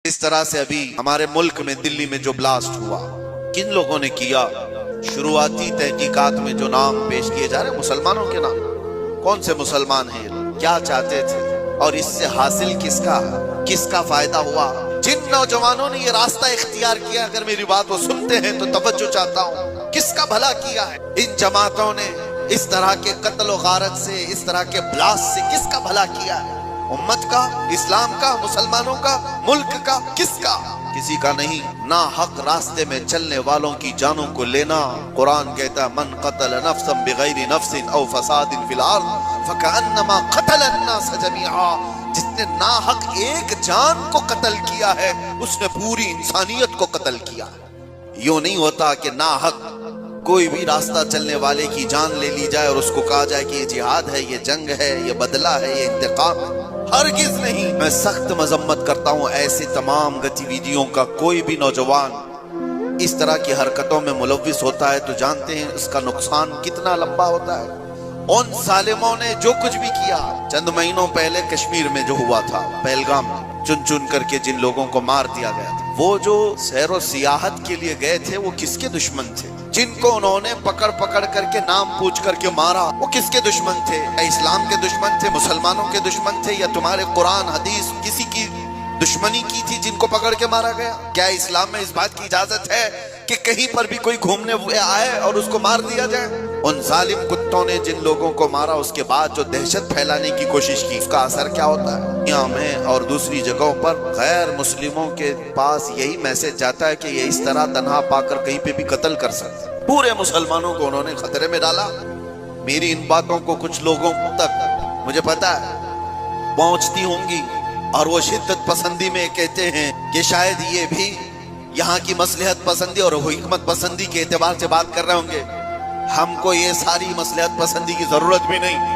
اس طرح سے ابھی ہمارے ملک میں دلی میں جو بلاسٹ ہوا، کن لوگوں نے کیا؟ شروعاتی تحقیقات میں جو نام پیش کیے جا رہے ہیں مسلمانوں کے نام، کون سے مسلمان ہیں یہ لوگ؟ کیا چاہتے تھے اور اس سے حاصل کس کا فائدہ ہوا؟ جن نوجوانوں نے یہ راستہ اختیار کیا، اگر میری بات وہ سنتے ہیں تو توجہ چاہتا ہوں، کس کا بھلا کیا ہے؟ ان جماعتوں نے اس طرح کے قتل و غارت سے، اس طرح کے بلاسٹ سے کس کا بھلا کیا ہے؟ امت کا، اسلام کا، مسلمانوں کا، ملک کا، کس کا؟ کسی کا نہیں۔ ناحق راستے میں چلنے والوں کی جانوں کو لینا، قرآن کہتا ہے من قتل نفسا بغیر نفس او فساد فی الارض فکأنما قتل الناس جميعا، جس نے ناحق ایک جان کو قتل کیا ہے اس نے پوری انسانیت کو قتل کیا۔ یوں نہیں ہوتا کہ ناحق کوئی بھی راستہ چلنے والے کی جان لے لی جائے اور اس کو کہا جائے کہ یہ جہاد ہے، یہ جنگ ہے، یہ بدلہ ہے، یہ انتقام ہے۔ ہرگز نہیں۔ میں سخت مذمت کرتا ہوں ایسے تمام گتیویدیوں کا۔ کوئی بھی نوجوان اس طرح کی حرکتوں میں ملوث ہوتا ہے تو جانتے ہیں اس کا نقصان کتنا لمبا ہوتا ہے۔ ان ظالموں نے جو کچھ بھی کیا، چند مہینوں پہلے کشمیر میں جو ہوا تھا، پہلگام میں چن چن کر کے جن لوگوں کو مار دیا گیا تھا، وہ جو سیر و سیاحت کے لیے گئے تھے وہ کس کے دشمن تھے؟ جن کو انہوں نے پکڑ کر کے نام پوچھ کر کے مارا، وہ کس کے دشمن تھے؟ اسلام کے دشمن تھے، مسلمانوں کے دشمن تھے، یا تمہارے قرآن حدیث کسی کی دشمنی کی تھی جن کو پکڑ کے مارا گیا؟ کیا اسلام میں اس بات کی اجازت ہے کہ کہیں پر بھی کوئی گھومنے آئے اور اس کو مار دیا جائے؟ ان ظالم کتوں نے جن لوگوں کو مارا، اس کے بعد جو دہشت پھیلانے کی کوشش کی، اس کا اثر کیا ہوتا ہے؟ دنیا میں اور دوسری جگہوں پر غیر مسلموں کے پاس یہی میسج جاتا ہے کہ یہ اس طرح تنہا پا کر کہیں پہ بھی قتل کر سکتے۔ پورے مسلمانوں کو انہوں نے خطرے میں ڈالا۔ میری ان باتوں کو کچھ لوگوں تک مجھے پتا ہے پہنچتی ہوں گی، اور وہ شدت پسندی میں کہتے ہیں کہ شاید یہ بھی یہاں کی مصلحت پسندی اور حکمت پسندی کے اعتبار سے بات کر رہے ہوں گے۔ ہم کو یہ ساری مصلحت پسندی کی ضرورت بھی نہیں۔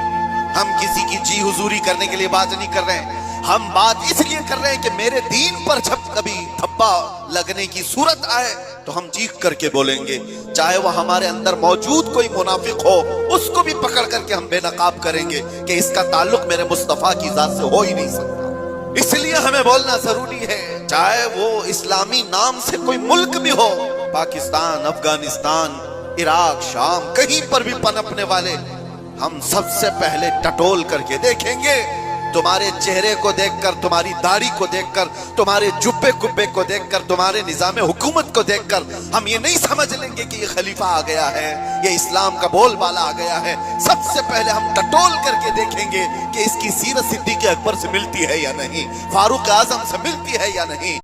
ہم کسی کی جی حضوری کرنے کے لیے بات نہیں کر رہے ہیں۔ ہم بات اس لیے کر رہے ہیں کہ میرے دین پر جب کبھی دھبا لگنے کی صورت آئے تو ہم چیخ کر کے بولیں گے، چاہے وہ ہمارے اندر موجود کوئی منافق ہو، اس کو بھی پکڑ کر کے ہم بے نقاب کریں گے کہ اس کا تعلق میرے مصطفیٰ کی ذات سے ہو ہی نہیں سکتا۔ اس لیے ہمیں بولنا ضروری ہے، چاہے وہ اسلامی نام سے کوئی ملک بھی ہو، پاکستان، افغانستان، عراق، شام، کہیں پر بھی پنپنے والے، ہم سب سے پہلے ٹٹول کر کے دیکھیں گے۔ تمہارے چہرے کو دیکھ کر، تمہاری داڑھی کو دیکھ کر، تمہارے جبے کبے کو دیکھ کر، تمہارے نظام حکومت کو دیکھ کر ہم یہ نہیں سمجھ لیں گے کہ یہ خلیفہ آ گیا ہے، یہ اسلام کا بول بالا آ گیا ہے۔ سب سے پہلے ہم ٹٹول کر کے دیکھیں گے کہ اس کی سیرت صدیق اکبر سے ملتی ہے یا نہیں، فاروق اعظم سے ملتی ہے یا نہیں۔